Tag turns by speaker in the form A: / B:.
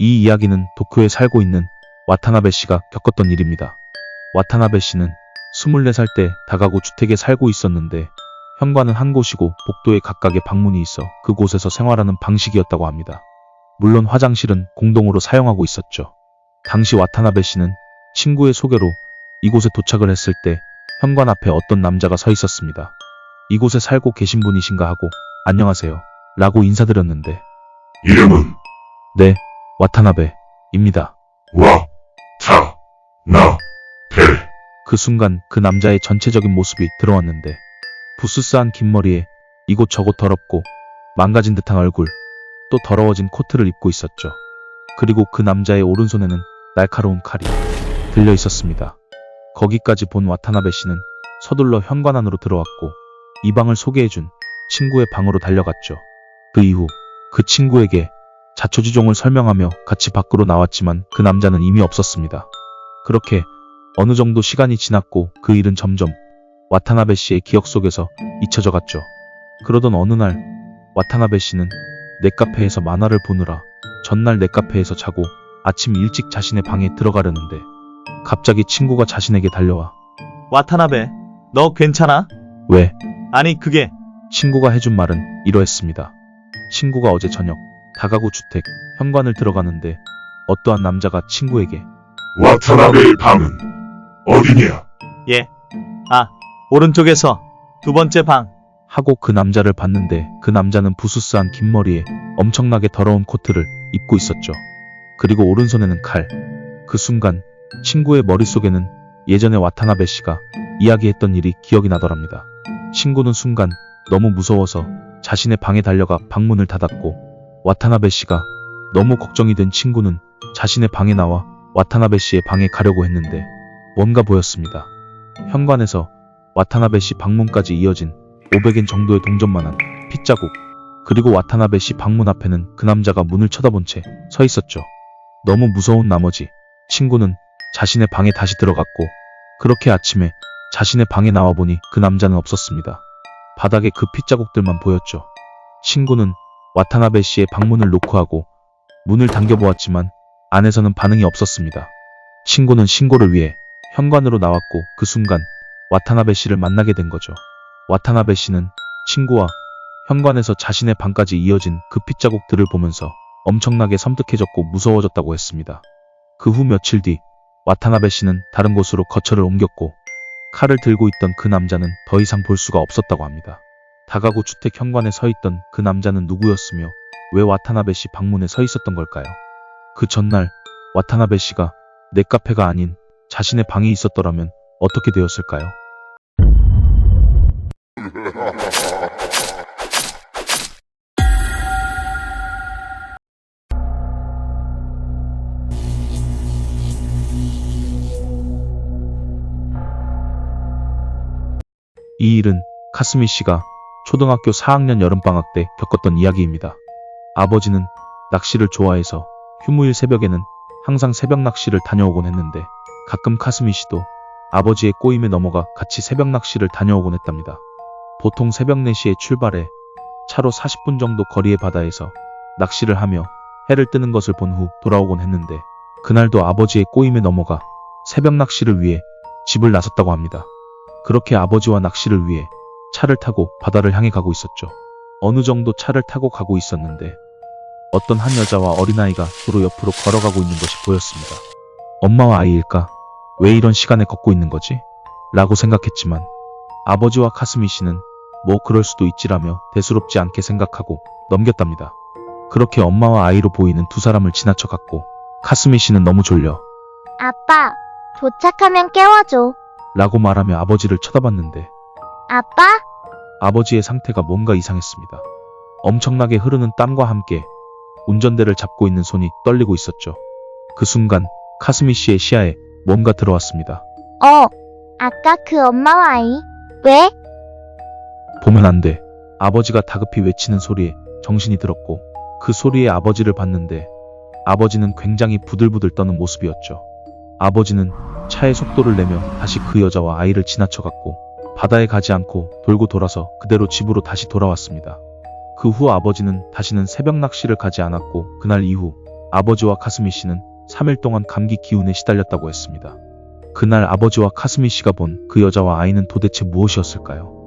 A: 이 이야기는 도쿄에 살고 있는 와타나베 씨가 겪었던 일입니다. 와타나베 씨는 24살 때 다가구 주택에 살고 있었는데 현관은 한 곳이고 복도에 각각의 방문이 있어 그곳에서 생활하는 방식이었다고 합니다. 물론 화장실은 공동으로 사용하고 있었죠. 당시 와타나베 씨는 친구의 소개로 이곳에 도착을 했을 때 현관 앞에 어떤 남자가 서 있었습니다. 이곳에 살고 계신 분이신가 하고 안녕하세요 라고 인사드렸는데
B: 이름은
A: 네, 와타나베입니다.
B: 와타나베.
A: 그 순간 그 남자의 전체적인 모습이 들어왔는데 부스스한 긴 머리에 이곳저곳 더럽고 망가진 듯한 얼굴, 또 더러워진 코트를 입고 있었죠. 그리고 그 남자의 오른손에는 날카로운 칼이 들려 있었습니다. 거기까지 본 와타나베 씨는 서둘러 현관 안으로 들어왔고 이 방을 소개해준 친구의 방으로 달려갔죠. 그 이후 그 친구에게 자초지종을 설명하며 같이 밖으로 나왔지만 그 남자는 이미 없었습니다. 그렇게 어느 정도 시간이 지났고 그 일은 점점 와타나베 씨의 기억 속에서 잊혀져 갔죠. 그러던 어느 날 와타나베 씨는 넷카페에서 만화를 보느라 전날 넷카페에서 자고 아침 일찍 자신의 방에 들어가려는데 갑자기 친구가 자신에게 달려와
C: 와타나베, 너 괜찮아?
A: 왜?
C: 아니 그게
A: 친구가 해준 말은 이러했습니다. 친구가 어제 저녁 다가구 주택 현관을 들어가는데 어떠한 남자가 친구에게
B: 와타나베의 방은 어디냐?
C: 예. 오른쪽에서 두 번째 방.
A: 하고 그 남자를 봤는데 그 남자는 부스스한 긴 머리에 엄청나게 더러운 코트를 입고 있었죠. 그리고 오른손에는 칼. 그 순간 친구의 머릿속에는 예전에 와타나베 씨가 이야기했던 일이 기억이 나더랍니다. 친구는 순간 너무 무서워서 자신의 방에 달려가 방문을 닫았고 와타나베 씨가 너무 걱정이 된 친구는 자신의 방에 나와 와타나베 씨의 방에 가려고 했는데 뭔가 보였습니다. 현관에서 와타나베 씨 방문까지 이어진 500엔 정도의 동전만한 핏자국, 그리고 와타나베 씨 방문 앞에는 그 남자가 문을 쳐다본 채 서 있었죠. 너무 무서운 나머지 친구는 자신의 방에 다시 들어갔고 그렇게 아침에 자신의 방에 나와보니 그 남자는 없었습니다. 바닥에 그 핏자국들만 보였죠. 친구는 와타나베 씨의 방문을 노크하고 문을 당겨보았지만 안에서는 반응이 없었습니다. 친구는 신고를 위해 현관으로 나왔고 그 순간 와타나베 씨를 만나게 된 거죠. 와타나베 씨는 친구와 현관에서 자신의 방까지 이어진 그 핏자국들을 보면서 엄청나게 섬뜩해졌고 무서워졌다고 했습니다. 그 후 며칠 뒤 와타나베 씨는 다른 곳으로 거처를 옮겼고 칼을 들고 있던 그 남자는 더 이상 볼 수가 없었다고 합니다. 다가구 주택 현관에 서 있던 그 남자는 누구였으며 왜 와타나베 씨 방문에 서 있었던 걸까요? 그 전날 와타나베 씨가 넷카페가 아닌 자신의 방에 있었더라면 어떻게 되었을까요? 이 일은 카스미 씨가 초등학교 4학년 여름방학 때 겪었던 이야기입니다. 아버지는 낚시를 좋아해서 휴무일 새벽에는 항상 새벽 낚시를 다녀오곤 했는데 가끔 카스미 씨도 아버지의 꼬임에 넘어가 같이 새벽 낚시를 다녀오곤 했답니다. 보통 새벽 4시에 출발해 차로 40분 정도 거리의 바다에서 낚시를 하며 해를 뜨는 것을 본 후 돌아오곤 했는데 그날도 아버지의 꼬임에 넘어가 새벽 낚시를 위해 집을 나섰다고 합니다. 그렇게 아버지와 낚시를 위해 차를 타고 바다를 향해 가고 있었죠. 어느 정도 차를 타고 가고 있었는데 어떤 한 여자와 어린아이가 도로 옆으로 걸어가고 있는 것이 보였습니다. 엄마와 아이일까? 왜 이런 시간에 걷고 있는 거지? 라고 생각했지만 아버지와 카스미 씨는 뭐 그럴 수도 있지라며 대수롭지 않게 생각하고 넘겼답니다. 그렇게 엄마와 아이로 보이는 두 사람을 지나쳐 갔고 카스미 씨는 너무 졸려
D: 아빠, 도착하면 깨워줘.
A: 라고 말하며 아버지를 쳐다봤는데
D: 아빠?
A: 아버지의 상태가 뭔가 이상했습니다. 엄청나게 흐르는 땀과 함께 운전대를 잡고 있는 손이 떨리고 있었죠. 그 순간 카스미 씨의 시야에 뭔가 들어왔습니다.
D: 아까 그 엄마와 아이. 왜?
A: 보면 안 돼. 아버지가 다급히 외치는 소리에 정신이 들었고 그 소리에 아버지를 봤는데 아버지는 굉장히 부들부들 떠는 모습이었죠. 아버지는 차의 속도를 내며 다시 그 여자와 아이를 지나쳐갔고 바다에 가지 않고 돌고 돌아서 그대로 집으로 다시 돌아왔습니다. 그 후 아버지는 다시는 새벽 낚시를 가지 않았고 그날 이후 아버지와 카스미 씨는 3일 동안 감기 기운에 시달렸다고 했습니다. 그날 아버지와 카스미 씨가 본 그 여자와 아이는 도대체 무엇이었을까요?